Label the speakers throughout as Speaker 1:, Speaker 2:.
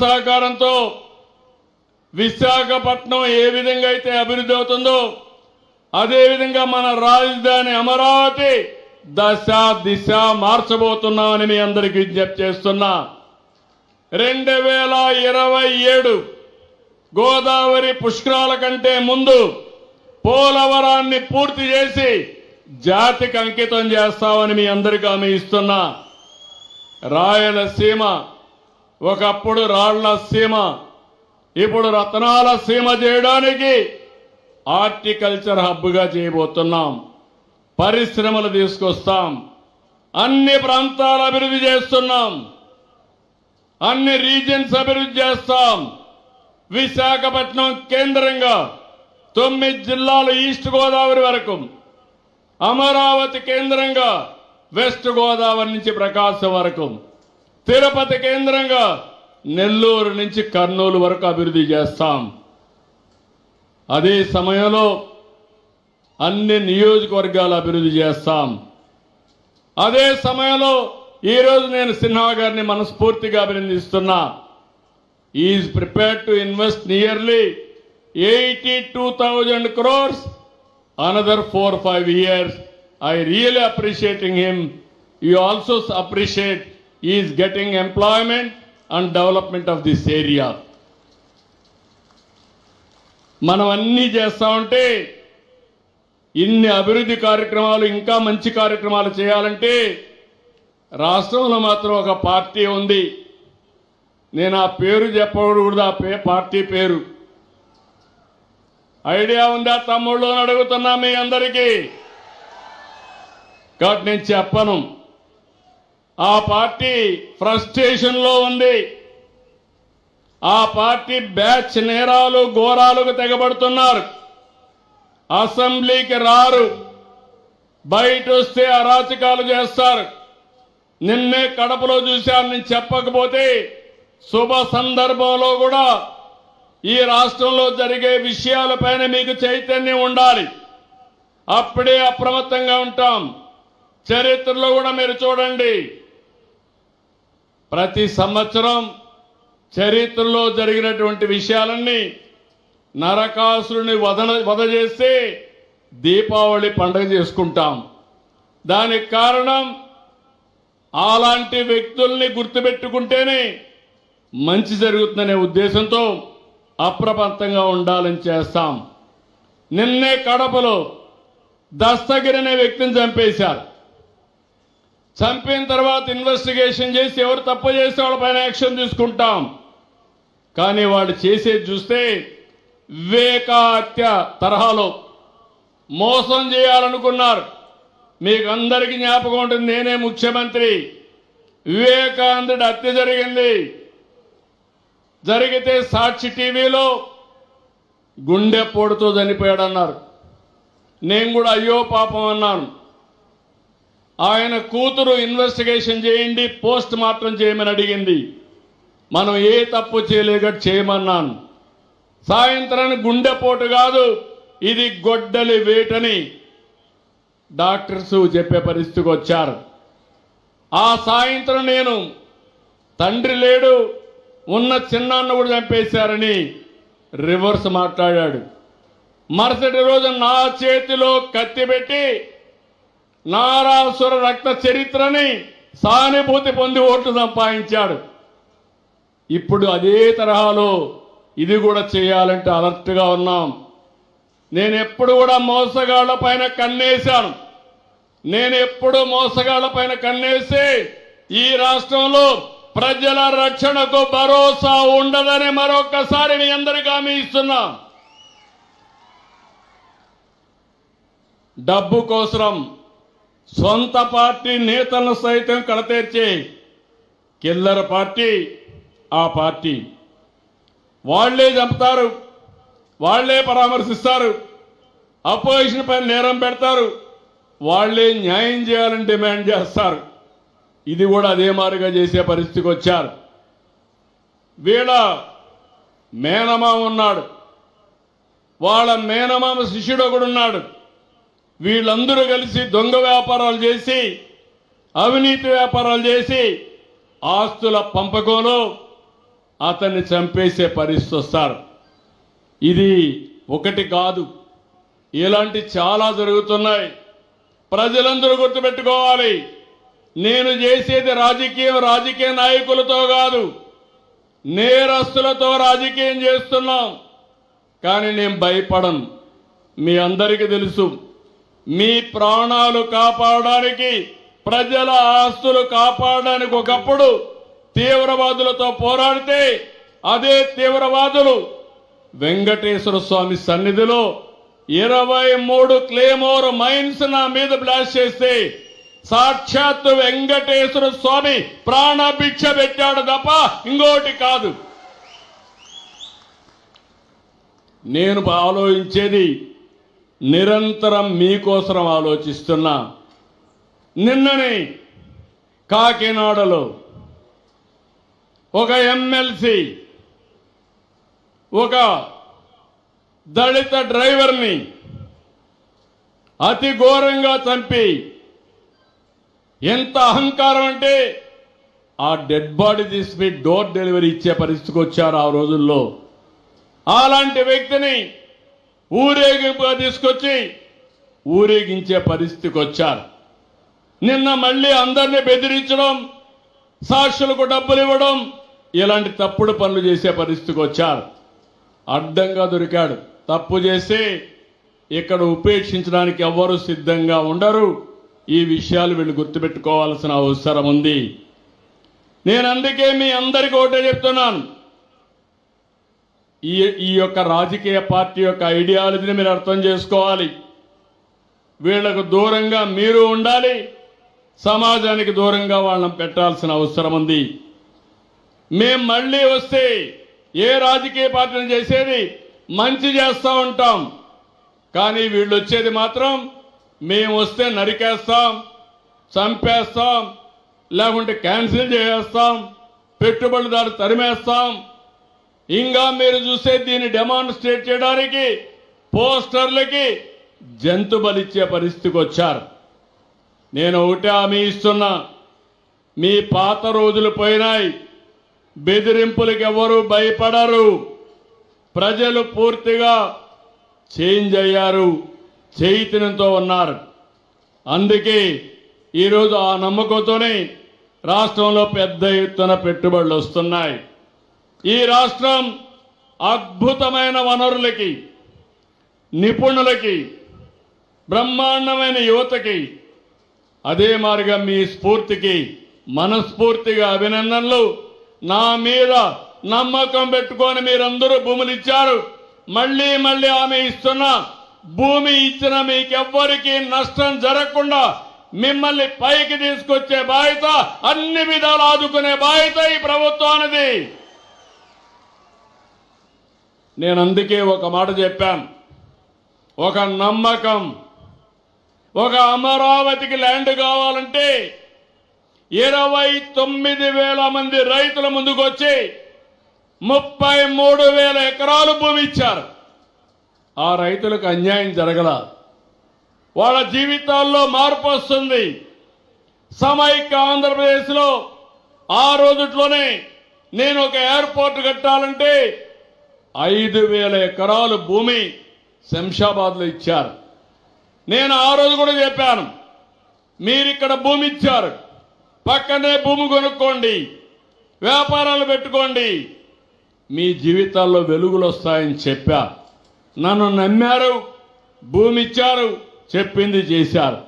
Speaker 1: సహకారంతో విశాఖపట్నం ఏ విధంగా అయితే అభివృద్ధి అవుతుందో అదేవిధంగా మన రాజధాని అమరావతి దశ దిశ మార్చబోతున్నామని మీ అందరికీ విజ్ఞప్తి చేస్తున్నా. 2027 గోదావరి పుష్కరాల కంటే ముందు పోలవరాన్ని పూర్తి చేసి జాతికి అంకితం చేస్తామని మీ అందరికీ హామీ ఇస్తున్నా. రాయలసీమ ఒకప్పుడు రాళ్ల సీమ, ఇప్పుడు రత్నాల సీమ చేయడానికి హార్టికల్చర్ హబ్గా చేయబోతున్నాం. పరిశ్రమలు తీసుకొస్తాం. అన్ని ప్రాంతాల అభివృద్ధి చేస్తున్నాం. అన్ని రీజియన్స్ అభివృద్ధి చేస్తాం. విశాఖపట్నం కేంద్రంగా 9 జిల్లాలు ఈస్ట్ గోదావరి వరకు, అమరావతి కేంద్రంగా వెస్ట్ గోదావరి నుంచి ప్రకాశం వరకు, తిరుపతి కేంద్రంగా నెల్లూరు నుంచి కర్నూలు వరకు అభివృద్ధి చేస్తాం. అదే సమయంలో అన్ని నియోజకవర్గాలు అభివృద్ధి చేస్తాం. అదే సమయంలో ఈరోజు నేను సిన్హా గారిని మనస్ఫూర్తిగా అభినందిస్తున్నా. Is prepared to invest nearly 82,000 crores another 4-5 years. I really appreciating him. You also appreciate he is getting employment and development of this area. మనం అన్నీ చేస్తా ఉంటే ఇన్ని అభివృద్ధి కార్యక్రమాలు ఇంకా మంచి కార్యక్రమాలు చేయాలంటే రాష్ట్రంలో మాత్రం ఒక పార్టీ ఉంది. నేను ఆ పేరు చెప్పకూడదు, ఆ పార్టీ పేరు ఐడియా ఉందా తమ్ముళ్ళు అని అడుగుతున్నా మీ అందరికీ. కాబట్టి నేను చెప్పను. ఆ పార్టీ ఫ్రస్ట్రేషన్ లో ఉంది. ఆ పార్టీ బ్యాచ్ నేరాలు ఘోరాలకు తెగబడుతున్నారు. అసెంబ్లీకి రారు, బయట వస్తే అరాచకాలు చేస్తారు. నిన్నే కడపలో చూశారు. నేను చెప్పకపోతే శుభ సందర్భంలో కూడా ఈ రాష్ట్రంలో జరిగే విషయాలపైన మీకు చైతన్యం ఉండాలి. అప్పుడే అప్రమత్తంగా ఉంటాం. చరిత్రలో కూడా మీరు చూడండి, ప్రతి సంవత్సరం చరిత్రలో జరిగినటువంటి విషయాలన్నీ నరకాసురుని వధ చేస్తే దీపావళి పండుగ చేసుకుంటాం. దానికి కారణం అలాంటి వ్యక్తుల్ని గుర్తుపెట్టుకుంటేనే మంచి జరుగుతుందనే ఉద్దేశంతో అప్రమత్తంగా ఉండాలని చేస్తాం. నిన్నే కడపలో దస్తగిరి అనే వ్యక్తిని చంపేశారు. చంపిన తర్వాత ఇన్వెస్టిగేషన్ చేసి ఎవరు తప్పు చేస్తే వాళ్ళపైన యాక్షన్ తీసుకుంటాం. కానీ వాళ్ళు చేసేది చూస్తే వివేక హత్య తరహాలో మోసం చేయాలనుకున్నారు. మీకు అందరికీ జ్ఞాపకం ఉంటుంది, నేనే ముఖ్యమంత్రి. వివేకానందుడి హత్య జరిగింది. జరిగితే సాక్షి టీవీలో గుండెపోటుతో చనిపోయాడన్నారు. నేను కూడా అయ్యో పాపం అన్నాను. ఆయన కూతురు ఇన్వెస్టిగేషన్ చేయండి, పోస్ట్ మార్టం చేయమని అడిగింది. మనం ఏ తప్పు చేయలేక చేయమన్నాను. సాయంత్రానికి గుండెపోటు కాదు, ఇది గొడ్డలి వేటని డాక్టర్స్ చెప్పే పరిస్థితికి వచ్చారు. ఆ సాయంత్రం నేను తండ్రి లేడు, ఉన్న చిన్నాన్న కూడా చంపేశారని రివర్స్ మాట్లాడాడు. మరుసటి రోజు నా చేతిలో కత్తి పెట్టి నారాసుర రక్త చరిత్రని సానుభూతి పొంది ఓట్లు సంపాదించాడు. ఇప్పుడు అదే తరహాలో ఇది కూడా చేయాలంటే అలర్ట్గా ఉన్నాం. నేను ఎప్పుడు కూడా మోసగాళ్ల పైన కన్నేశాను. నేను ఎప్పుడు మోసగాళ్ల పైన కన్నేసి ఈ రాష్ట్రంలో ప్రజల రక్షణకు భరోసా ఉండదని మరొకసారి మీ అందరికీ హామీ ఇస్తున్నా. డబ్బు కోసం సొంత పార్టీ నేతలను సైతం కడతీర్చే కిల్లర్ పార్టీ ఆ పార్టీ. వాళ్లే చంపుతారు, వాళ్లే పరామర్శిస్తారు, అపోజిషన్ పైన నేరం పెడతారు, వాళ్లే న్యాయం చేయాలని డిమాండ్ చేస్తారు. ఇది కూడా అదే మారుగా చేసే పరిస్థితికి వచ్చారు. వీళ్ళ మేనమామ ఉన్నాడు, వాళ్ళ మేనమామ శిష్యుడు ఒకడు ఉన్నాడు. వీళ్ళందరూ కలిసి దొంగ వ్యాపారాలు చేసి, అవినీతి వ్యాపారాలు చేసి, ఆస్తుల పంపకంలో అతన్ని చంపేసే పరిస్థితి వస్తారు. ఇది ఒకటి కాదు, ఇలాంటి చాలా జరుగుతున్నాయి. ప్రజలందరూ గుర్తుపెట్టుకోవాలి, నేను చేసేది రాజకీయ నాయకులతో కాదు, నేరస్తులతో రాజకీయం చేస్తున్నాం. కానీ నేను భయపడను. మీ అందరికీ తెలుసు, మీ ప్రాణాలు కాపాడడానికి, ప్రజల ఆస్తులు కాపాడడానికి ఒకప్పుడు తీవ్రవాదులతో పోరాడితే అదే తీవ్రవాదులు వెంకటేశ్వర స్వామి సన్నిధిలో 23 క్లేమోర్ మైన్స్ నా మీద బ్లాస్ట్ చేస్తే సాక్షాత్తు వెంకటేశ్వర స్వామి ప్రాణభిక్ష పెట్టాడు తప్ప ఇంకోటి కాదు. నేను ఆలోచించేది నిరంతరం మీకోసం ఆలోచిస్తున్నా. నిన్ననే కాకినాడలో ఒక ఎమ్మెల్సీ ఒక దళిత డ్రైవర్ని అతి ఘోరంగా చంపి, ఎంత అహంకారం అంటే ఆ డెడ్ బాడీ తీసుకుని డోర్ డెలివరీ ఇచ్చే పరిస్థితికి వచ్చారు ఆ రోజుల్లో. అలాంటి వ్యక్తిని ఊరేగింపుగా తీసుకొచ్చి ఊరేగించే పరిస్థితికి వచ్చారు. నిన్న మళ్ళీ అందరినీ బెదిరించడం, సాక్షులకు డబ్బులు ఇవ్వడం, ఇలాంటి తప్పుడు పనులు చేసే పరిస్థితికి వచ్చారు. అడ్డంగా దొరికాడు. తప్పు చేస్తే ఇక్కడ ఉపేక్షించడానికి ఎవ్వరూ సిద్ధంగా ఉండరు. ఈ విషయాలు వీళ్ళు గుర్తుపెట్టుకోవాల్సిన అవసరం ఉంది. నేను అందుకే మీ అందరికీ ఒకటే చెప్తున్నాను, ఈ యొక్క రాజకీయ పార్టీ యొక్క ఐడియాలజీని మీరు అర్థం చేసుకోవాలి. వీళ్లకు దూరంగా మీరు ఉండాలి, సమాజానికి దూరంగా వాళ్ళని పెట్టాల్సిన అవసరం ఉంది. మేం మళ్ళీ వస్తే ఏ రాజకీయ పార్టీని చేసేది మంచి చేస్తూ ఉంటాం. కానీ వీళ్ళు వచ్చేది మాత్రం మేము వస్తే నరికేస్తాం, చంపేస్తాం, లేకుంటే క్యాన్సిల్ చేసేస్తాం, పెట్టుబడిదారు తరిమేస్తాం. ఇంకా మీరు చూసే దీన్ని డెమాన్స్ట్రేట్ చేయడానికి పోస్టర్లకి జంతు బలిచ్చే పరిస్థితికి వచ్చారు. నేను ఒకటే హామీ ఇస్తున్నా, మీ పాత రోజులు పోయినాయి. బెదిరింపులకు ఎవరు భయపడరు. ప్రజలు పూర్తిగా చేంజ్ అయ్యారు, చైతన్యంతో ఉన్నారు. అందుకే ఈరోజు ఆ నమ్మకంతోనే రాష్ట్రంలో పెద్ద ఎత్తున పెట్టుబడులు వస్తున్నాయి. ఈ రాష్ట్రం అద్భుతమైన వనరులకి, నిపుణులకి, బ్రహ్మాండమైన యువతకి, అదే మాదిరిగా మీ స్ఫూర్తికి మనస్ఫూర్తిగా అభినందనలు. నా మీద నమ్మకం పెట్టుకొని మీరందరూ భూములు ఇచ్చారు. మళ్ళీ మళ్ళీ ఆమె ఇస్తున్నా, భూమి ఇచ్చిన మీకెవ్వరికీ నష్టం జరగకుండా మిమ్మల్ని పైకి తీసుకొచ్చే బాధ్యత, అన్ని విధాలు ఆదుకునే బాధ్యత ఈ ప్రభుత్వానిది. నేను అందుకే ఒక మాట చెప్పాను, ఒక నమ్మకం. ఒక అమరావతికి ల్యాండ్ కావాలంటే 29,000 మంది రైతుల ముందుకు వచ్చి 33,000 ఎకరాలు భూమి ఇచ్చారు. ఆ రైతులకు అన్యాయం జరగల, వాళ్ళ జీవితాల్లో మార్పు వస్తుంది. సమైక్య ఆంధ్రప్రదేశ్లో ఆ రోజుట్లోనే నేను ఒక ఎయిర్పోర్ట్ కట్టాలంటే 5,000 ఎకరాలు భూమి శంషాబాద్లో ఇచ్చారు. నేను ఆ రోజు కూడా చెప్పాను, మీరిక్కడ భూమి ఇచ్చారు, పక్కనే భూమి కొనుక్కోండి, వ్యాపారాలు పెట్టుకోండి, మీ జీవితాల్లో వెలుగులు వస్తాయని చెప్పా. నన్ను నమ్మారు, భూమి ఇచ్చారు, చెప్పింది చేశారు.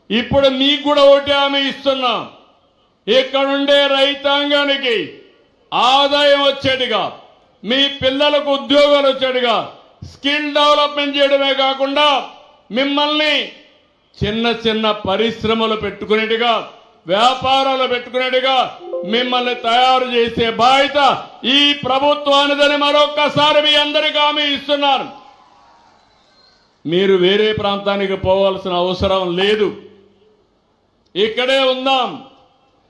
Speaker 1: ఇప్పుడు మీకు కూడా ఒకటి హామీ ఇస్తున్నా, ఇక్కడుండే రైతాంగానికి ఆదాయం వచ్చేట్టుగా, మీ పిల్లలకు ఉద్యోగాలు వచ్చేట్టుగా స్కిల్ డెవలప్మెంట్ చేయడమే కాకుండా మిమ్మల్ని చిన్న చిన్న పరిశ్రమలు పెట్టుకునేట్టుగా, వ్యాపారాలు పెట్టుకునేట్టుగా మిమ్మల్ని తయారు చేసే బాధ్యత ఈ ప్రభుత్వానిదని మరొక్కసారి మీ అందరికీ హామీ ఇస్తున్నాను. మీరు వేరే ప్రాంతానికి పోవాల్సిన అవసరం లేదు, ఇక్కడే ఉందాం.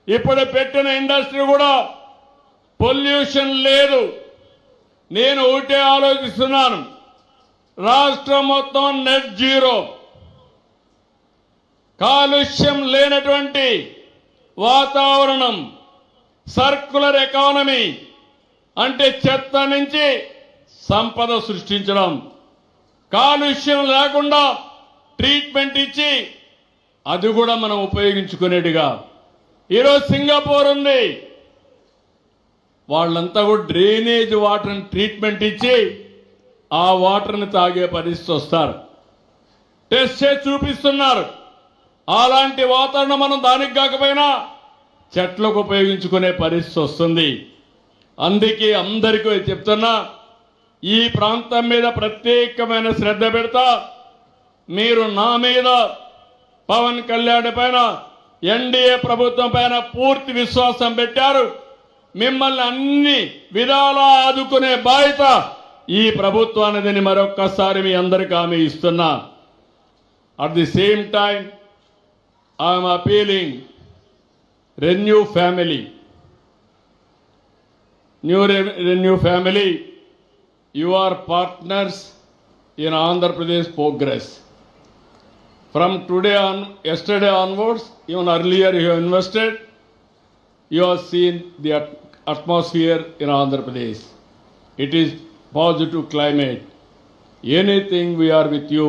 Speaker 1: ఇప్పుడు పెట్టిన ఇండస్ట్రీ కూడా పొల్యూషన్ లేదు. నేను ఒకటే ఆలోచిస్తున్నాను, రాష్ట్రం మొత్తం నెట్ జీరో, కాలుష్యం లేనటువంటి వాతావరణం, సర్క్యులర్ ఎకానమీ, అంటే చెత్త నుంచి సంపద సృష్టించడం, కాలుష్యం లేకుండా ట్రీట్మెంట్ ఇచ్చి అది కూడా మనం ఉపయోగించుకునేట్టుగా. ఈరోజు సింగపూర్ ఉంది, వాళ్ళంతా కూడా డ్రైనేజ్ వాటర్ని ట్రీట్మెంట్ ఇచ్చి ఆ వాటర్ని తాగే పరిస్థితి వస్తారు. టెస్ట్ చేసి చూపిస్తున్నారు. అలాంటి వాతావరణం మనం దానికి కాకపోయినా చెట్లకు ఉపయోగించుకునే పరిస్థితి వస్తుంది. అందుకే అందరికీ చెప్తున్నా, ఈ ప్రాంతం మీద ప్రత్యేకమైన శ్రద్ధ పెడతా. మీరు నా మీద, పవన్ కళ్యాణ్ పైన, ఎన్డీఏ ప్రభుత్వం పైన పూర్తి విశ్వాసం పెట్టారు. మిమ్మల్ని అన్ని విధాలా ఆదుకునే బాధ్యత ఈ ప్రభుత్వానిదని మరొక్కసారి మీ అందరికీ హామీ ఇస్తున్నా. At the same time I'm appealing renew family, Renew family, you are partners in Andhra Pradesh progress. From yesterday onwards, even earlier you have invested, you have seen the atmosphere in Andhra Pradesh. It is positive climate. Anything we are with you.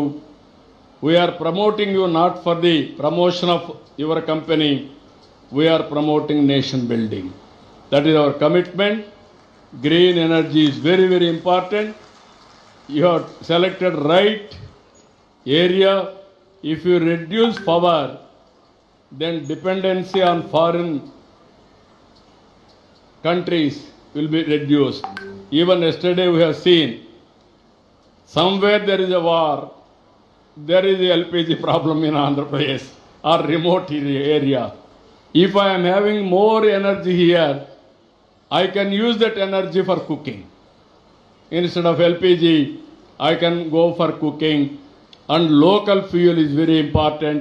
Speaker 1: We are promoting you not for the promotion of your company. We are promoting nation building. That is our commitment. Green energy is very, very important. You have selected right area. If you reduce power, then dependency on foreign countries will be reduced. Even yesterday we have seen somewhere there is a war, there is a LPG problem in Andhra Pradesh or remote area. If I am having more energy here, I can use that energy for cooking. Instead of LPG, I can go for cooking, and local fuel is very important.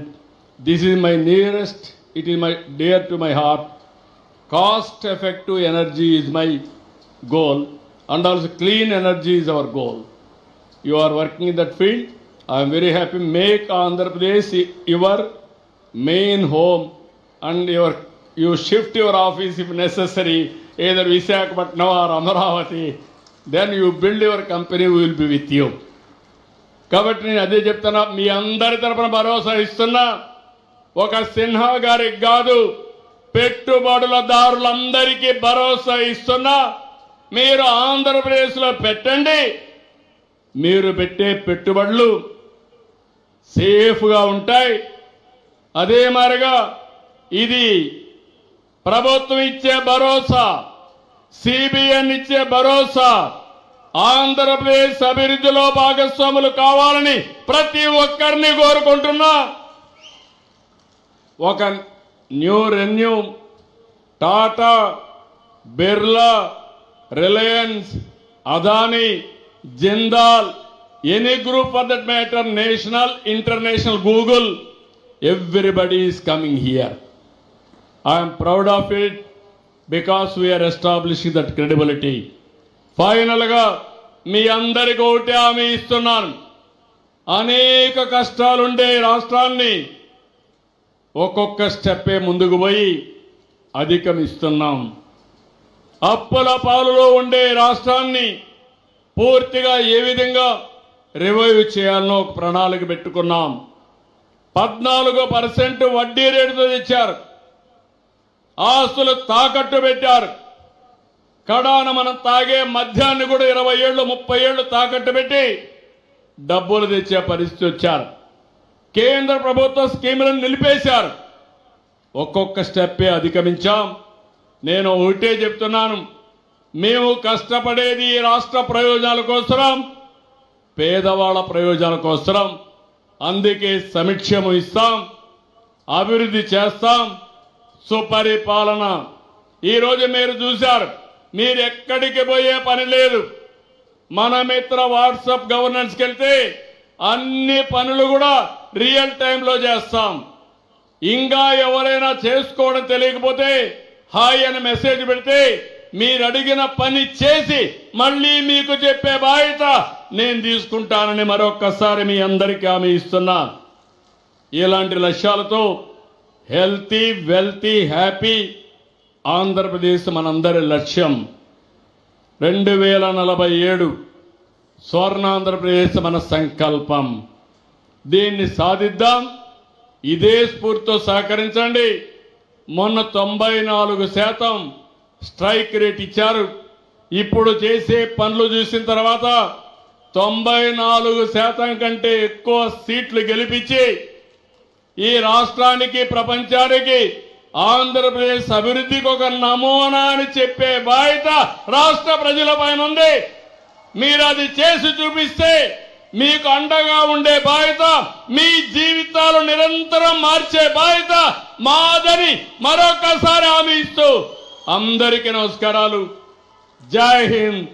Speaker 1: This is my nearest, it is dear to my heart. Cost effective energy is my goal, and also clean energy is our goal. You are working in that field. I am very happy. Make Andhra Pradesh your main home, and you shift your office if necessary, either Visakhapatnam or Amaravati. Then you build your company, we will be with you. కాబట్టి నేను అదే చెప్తున్నా, మీ అందరి తరపున భరోసా ఇస్తున్నా. ఒక సిన్హా గారికి కాదు, పెట్టుబడులదారులందరికీ భరోసా ఇస్తున్నా. మీరు ఆంధ్రప్రదేశ్లో పెట్టండి. మీరు పెట్టే పెట్టుబడులు సేఫ్గా ఉంటాయి. అదే మాదిరిగా ఇది ప్రభుత్వం ఇచ్చే భరోసా, సిబిఎన్ ఇచ్చే భరోసా. ఆంధ్రప్రదేశ్ అభివృద్ధిలో భాగస్వాములు కావాలని ప్రతి ఒక్కరిని కోరుకుంటున్నా. ఒక renew, Tata, Birla, Reliance, Adani, Jindal, any group for that matter, national, international, Google, everybody is coming here. I am proud of it because we are establishing that credibility. Final గా మీ అందరికీ ఒకటే హామీ ఇస్తున్నాను. అనేక కష్టాలుండే రాష్ట్రాన్ని ఒక్కొక్క స్టెప్పే ముందుకు పోయి అధిగమిస్తున్నాం. అప్పుల పాలులో ఉండే రాష్ట్రాన్ని పూర్తిగా ఏ విధంగా రివైవ్ చేయాలనో ఒక ప్రణాళిక పెట్టుకున్నాం. 14% వడ్డీ రేటుతో తెచ్చారు. ఆస్తులు తాకట్టు పెట్టారు. కడాన మనం తాగే మద్యాన్ని కూడా 20 ఏళ్ళు 30 ఏళ్ళు తాకట్టు పెట్టి డబ్బులు తెచ్చే పరిస్థితి వచ్చారు. కేంద్ర ప్రభుత్వ స్కీములను నిలిపేశారు. ఒక్కొక్క స్టెప్పే అధిగమించాం. నేను ఒకటే చెప్తున్నాను, మేము కష్టపడేది ఈ రాష్ట్ర ప్రయోజనాల కోసం, పేదవాళ్ళ ప్రయోజనాల కోసం. అందుకే సమీక్షము ఇస్తాం, అభివృద్ధి చేస్తాం, సుపరిపాలన. ఈరోజు మీరు చూశారు, మీరు ఎక్కడికి పోయే పని లేదు. మన మిత్ర వాట్సాప్ గవర్నెన్స్కి వెళ్తే అన్ని పనులు కూడా రియల్ టైంలో చేస్తాం. ఇంకా ఎవరైనా చేసుకోవడం తెలియకపోతే హాయ్ అని మెసేజ్ పెడితే మీరు అడిగిన పని చేసి మళ్ళీ మీకు చెప్పే బాధ్యత నేను తీసుకుంటానని మరొక్కసారి మీ అందరికీ హామీ ఇస్తున్నా. ఇలాంటి లక్ష్యాలతో హెల్తీ, వెల్తీ, హ్యాపీ ఆంధ్రప్రదేశ్ మనందరి లక్ష్యం. 2047 స్వర్ణాంధ్రప్రదేశ్ మన సంకల్పం. దీన్ని సాధిద్దాం. ఇదే స్ఫూర్తితో సహకరించండి. మొన్న 94% స్ట్రైక్ రేట్ ఇచ్చారు. ఇప్పుడు చేసే పనులు చూసిన తర్వాత 94% కంటే ఎక్కువ సీట్లు గెలిపించి ఈ రాష్ట్రానికి ప్రపంచానికి ఆంధ్రప్రదేశ్ అభివృద్ధికి ఒక నమూనా అని చెప్పే బాధ్యత రాష్ట్ర ప్రజలపైన ఉంది. మీరు అది చేసి చూపిస్తే మీకు అండగా ఉండే బాధ్యత, మీ జీవితాలు నిరంతరం మార్చే బాధ్యత మాదని మరొకసారి హామీ ఇస్తూ అందరికీ నమస్కారాలు. జై హింద్.